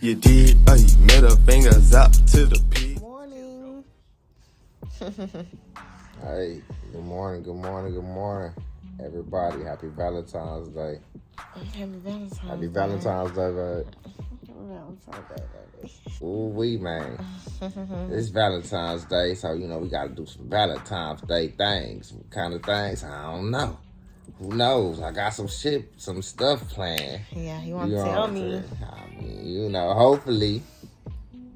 You did, middle fingers up to the peak. Morning. Hey, good morning, everybody. Happy Valentine's Day. Happy Valentine's Day. Happy Valentine's Day, baby. Valentine's Day, baby. Ooh-wee, man. It's Valentine's Day, so, we got to do some Valentine's Day things. What kind of things? I don't know. Who knows? I got some stuff planned. Yeah, you want to tell me? I mean, hopefully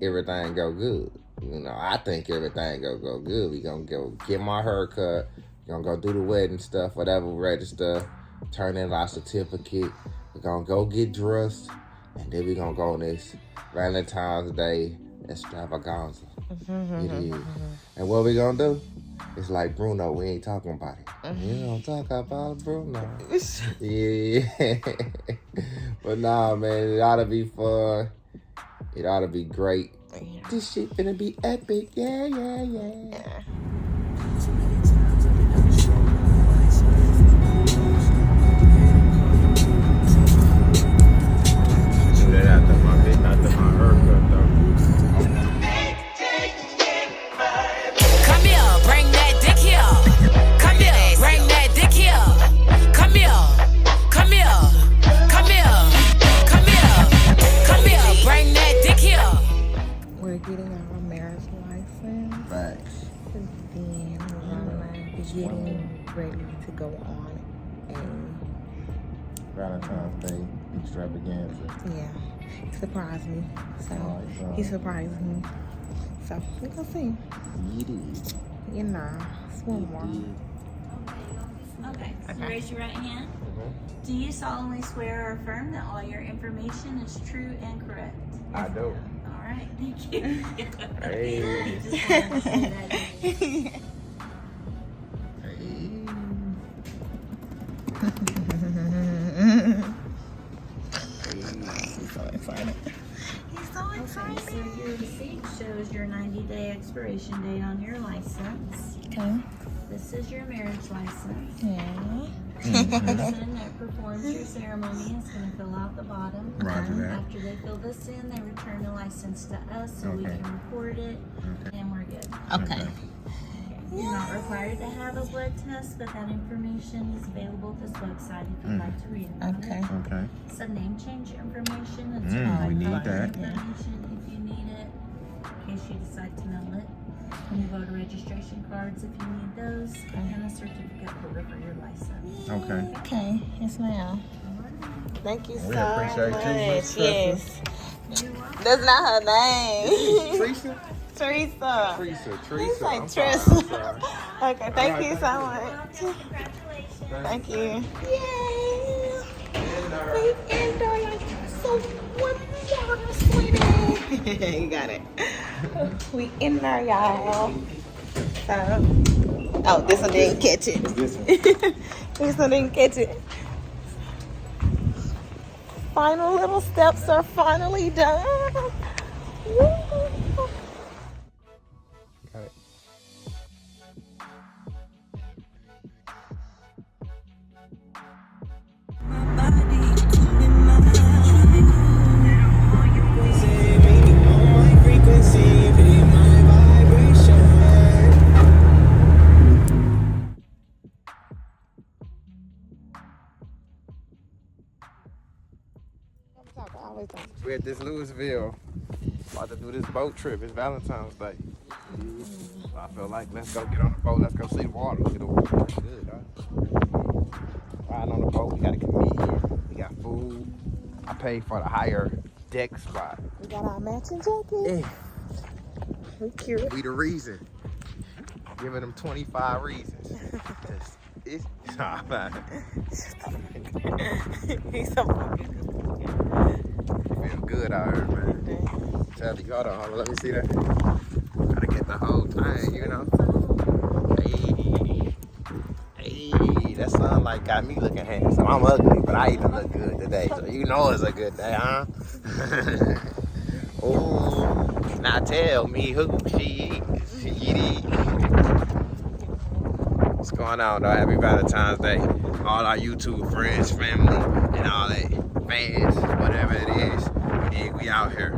everything go good. I think everything go good. We gonna go get my haircut. Gonna go do the wedding stuff, whatever, register, turn in our certificate. We're gonna go get dressed, and then we gonna go on this Valentine's Day extravaganza. It is. And what we gonna do? It's like Bruno, we ain't talking about it. We don't talk about Bruno. Yeah. But nah, man, it ought to be fun. It ought to be great. Yeah. This shit finna be epic. Yeah. Do that after my haircut, though. Come here, bring that dick here. Come here, bring that dick here. Come here, come here, come here, come here, come here, bring that dick here. We're getting our marriage license. Facts. And then we're gonna be getting ready to go on a Valentine's Day extravaganza. yeah. He surprised me. So he surprised me. So we gonna see. Swim more. Okay, so raise your right hand. Do you solemnly swear or affirm that all your information is true and correct? I do. All right, thank you. Hey. Just wanted to say that. He's so excited. He's so Okay, so your receipt shows your 90-day expiration date on your license. Okay. This is your marriage license. Yeah. The person that performs your ceremony is going to fill out the bottom. Roger that. After they fill this in, they return the license to us so we Okay. can record it, and we're good. Okay. You're not required to have a blood test, but that information is available at this website if you'd like to read about Okay. it. Okay. Some name change information and we certified need voter that. information if you need it, in case you decide to mail it. New voter registration cards if you need those, and a certificate holder for your license. Okay. Okay. Yes, ma'am. Thank you so We appreciate you, much. Miss Yes. You're welcome. That's not her name. Teresa? Teresa. Teresa. like I'm sorry, Tressa. I'm sorry. Okay. Thank you so much. Congratulations. Thank you. Yay! We end our life so wonderful, sweetie. You got it. We in there, y'all. So, oh, this one didn't catch it. This one. This one didn't catch it. Final little steps are finally done. Woo. Got it. We're at this Lewisville. About to do this boat trip. It's Valentine's Day. So I feel like let's go get on the boat. Let's go see the water. Look at the water. It's good, huh? Riding on the boat. We got a comedian. We got food. I paid for the higher deck spot. We got our matching jackets. We cute. We the reason. Giving them 25 reasons. It's nah, man. He's so fucking Feel good out here, man. Tell you, hold on, let me see that. Gotta get the whole thing, Hey, that sun light got me looking handsome. I'm ugly, but I even look good today. So it's a good day, huh? Oh, now tell me who she is. What's going on, though? Happy Valentine's Day. All our YouTube friends, family, and all that fans, whatever it is. And we out here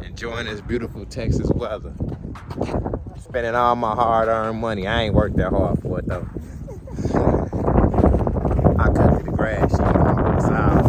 enjoying this beautiful Texas weather. Spending all my hard-earned money. I ain't worked that hard for it though. I cut through the grass. She on the side.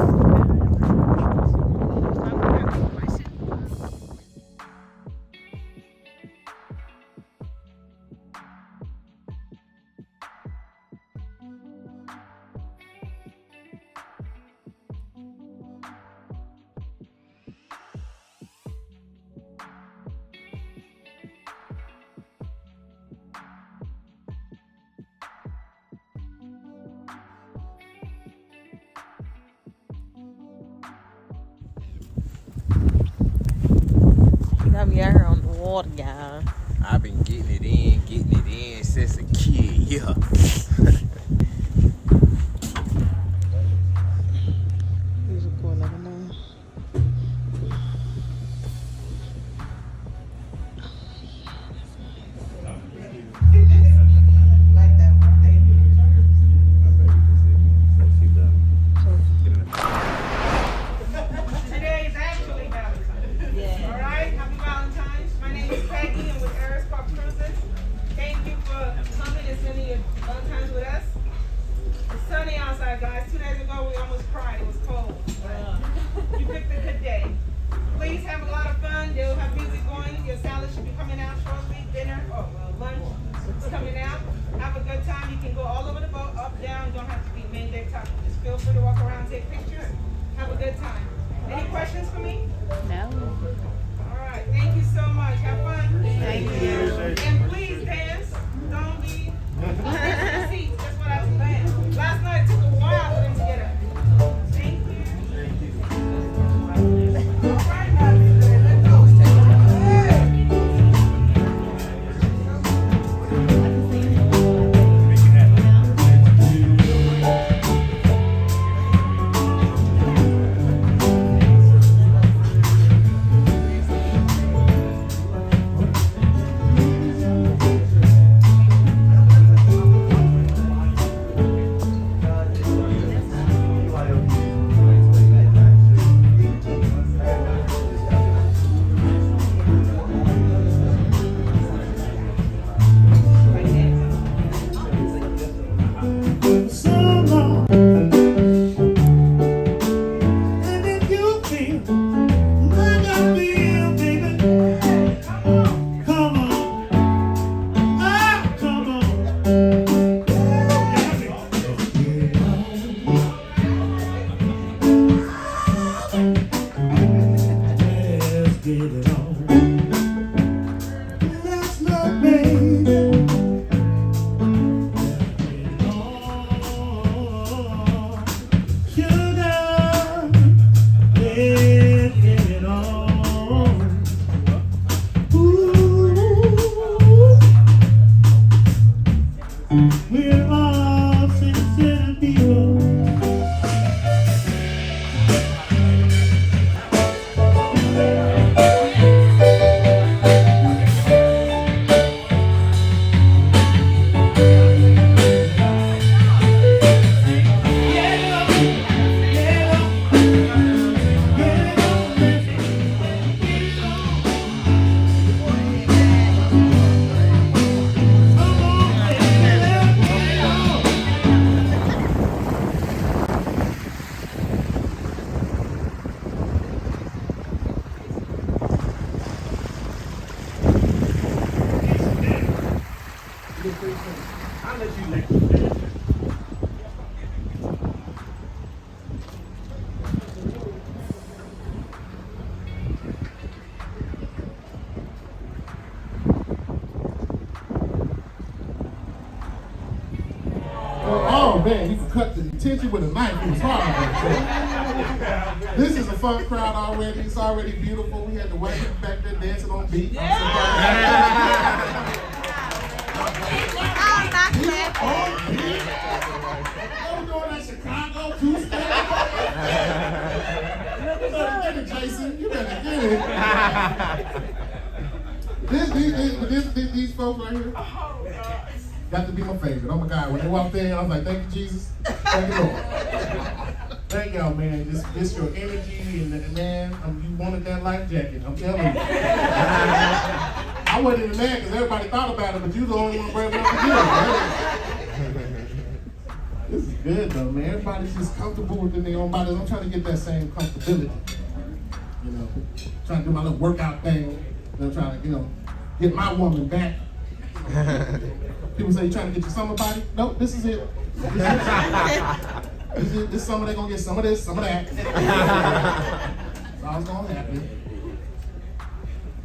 I'm here on the water, y'all. I've been getting it in since a kid, yeah. Here's a cool level now. Today is actually Valentine. Yeah. All right, happy Valentine's. My name is Peggy. I'm with Aerospark Cruises. Thank you for coming and spending your Valentine's with us. It's sunny outside, guys. 2 days ago, we almost cried. It was cold. But you picked a good day. Please have a lot of fun. They'll have music going. Your salad should be coming out shortly. Dinner, lunch is coming out. Have a good time. You can go all over the boat, up, down. You don't have to be main deck top. Just feel free to walk around, take pictures. Have a good time. Any questions for me? No. All right. Thank you so much. Have fun. Thank you. And please dance. Don't be seats. That's what I was saying. Last night it took a while for them to get up. Thank you. All right, let's go. Oh man, you can cut the tension with a knife. It's hard. This is a fun crowd already. It's already beautiful. We had the white people back there dancing on beat. I'm doing that Chicago two-step. You better get it, Jason. You better get it. These folks right here got to be my favorite. Oh my God, when they walked in, I was like, thank you, Jesus. Thank you, Lord. thank y'all, man. This your energy, and man, you wanted that life jacket. I'm telling you. I wasn't even mad because everybody thought about it, but you the only one brave enough to do it. This is good though, man. Everybody's just comfortable within their own bodies. I'm trying to get that same comfortability. You know, trying to do my little workout thing. I'm trying to, get my woman back. People say, you trying to get your summer body? Nope, this is it. This summer they're gonna get some of this, some of that. That's all it's gonna happen.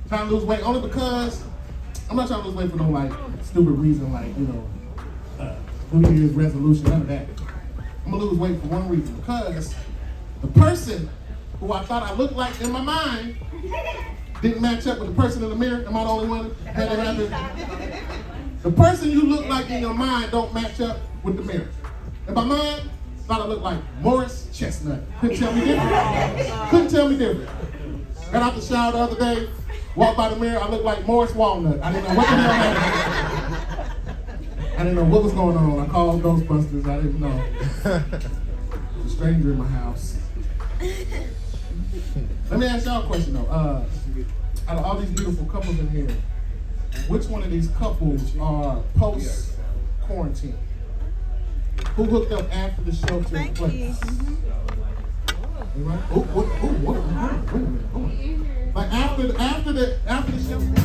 Trying to lose weight only because I'm not trying to lose weight for no like stupid reason like, New Year's resolution, none of that. I'm gonna lose weight for one reason, because the person who I thought I looked like in my mind didn't match up with the person in the mirror. Am I the only one that had that happen? The person you look like in your mind don't match up with the mirror. In my mind, I thought I looked like Morris Chestnut. Couldn't tell me different. Couldn't tell me different. Got out the shower the other day, walked by the mirror, I looked like Morris Walnut. I didn't know what the hell happened. I didn't know what was going on. I called Ghostbusters. I didn't know. There's a stranger in my house. Let me ask y'all a question though. Out of all these beautiful couples in here, which one of these couples are post-quarantine? Who hooked up after the shelter in place? Right? Wait a minute. Hold on. Like after the shelter.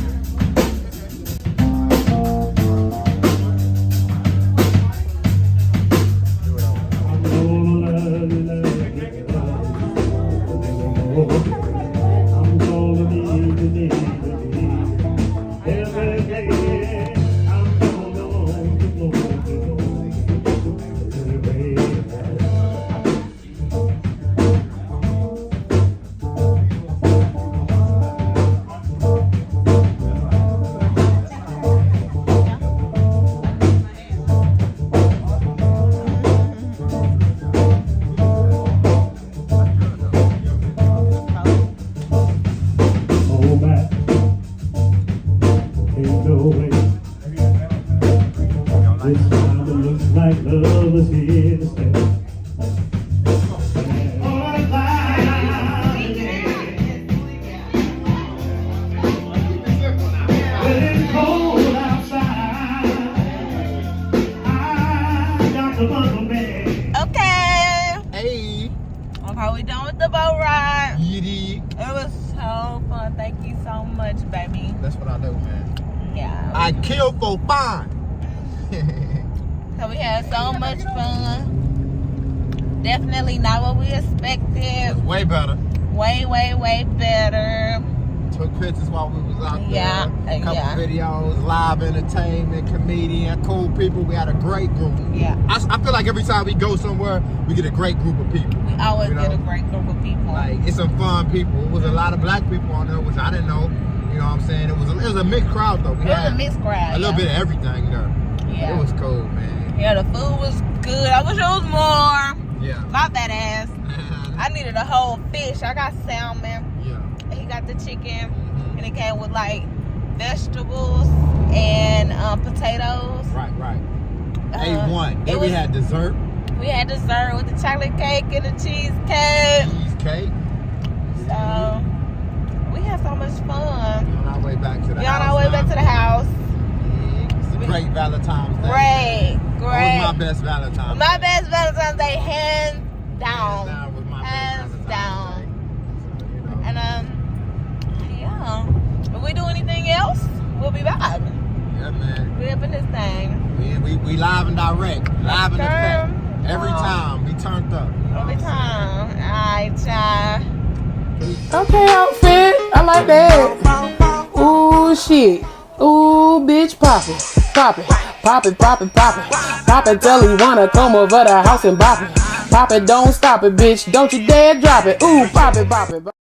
How we done with the boat ride? It was so fun. Thank you so much, baby. That's what I do, man. Yeah. I kill for fun. So we had so much fun. Definitely not what we expected. It's way better. Way better. Took pictures while we was out there. Yeah. A couple videos, live entertainment, comedian, cool people. We had a great group. Yeah. I feel like every time we go somewhere, we get a great group of people. We always get a great group of people. Like, it's some fun people. It was a lot of black people on there, which I didn't know. You know what I'm saying? It was a mixed crowd though. It was a mixed crowd. A little bit of everything, you know. Yeah. It was cool, man. Yeah, the food was good. I wish it was more. Yeah. My bad ass. I needed a whole fish. I got salmon. Yeah. He got the chicken. And it came with like vegetables and potatoes. Right. A1. Then we had dessert. We had dessert with the chocolate cake and the cheesecake. Cheesecake. So we had so much fun. On our way back to the We're house. on our way back to the house. It's a great Valentine's Day. Great. What was my best Valentine's Day? My best Valentine's Day, hands down. Was my Hands best down. Valentine's Day. So, you know. And yeah. If we do anything else, we'll be back. Yeah, man. We up in this thing. We live and direct. Live in effect. Every time. We turned up. Every time. Alright, y'all. Okay, outfit. I like that. Ooh, shit. Ooh, bitch, pop it. Pop it. Pop it, pop it, pop it. Pop it till he wanna come over the house and bop it. Pop it, don't stop it, bitch. Don't you dare drop it. Ooh, pop it, pop it.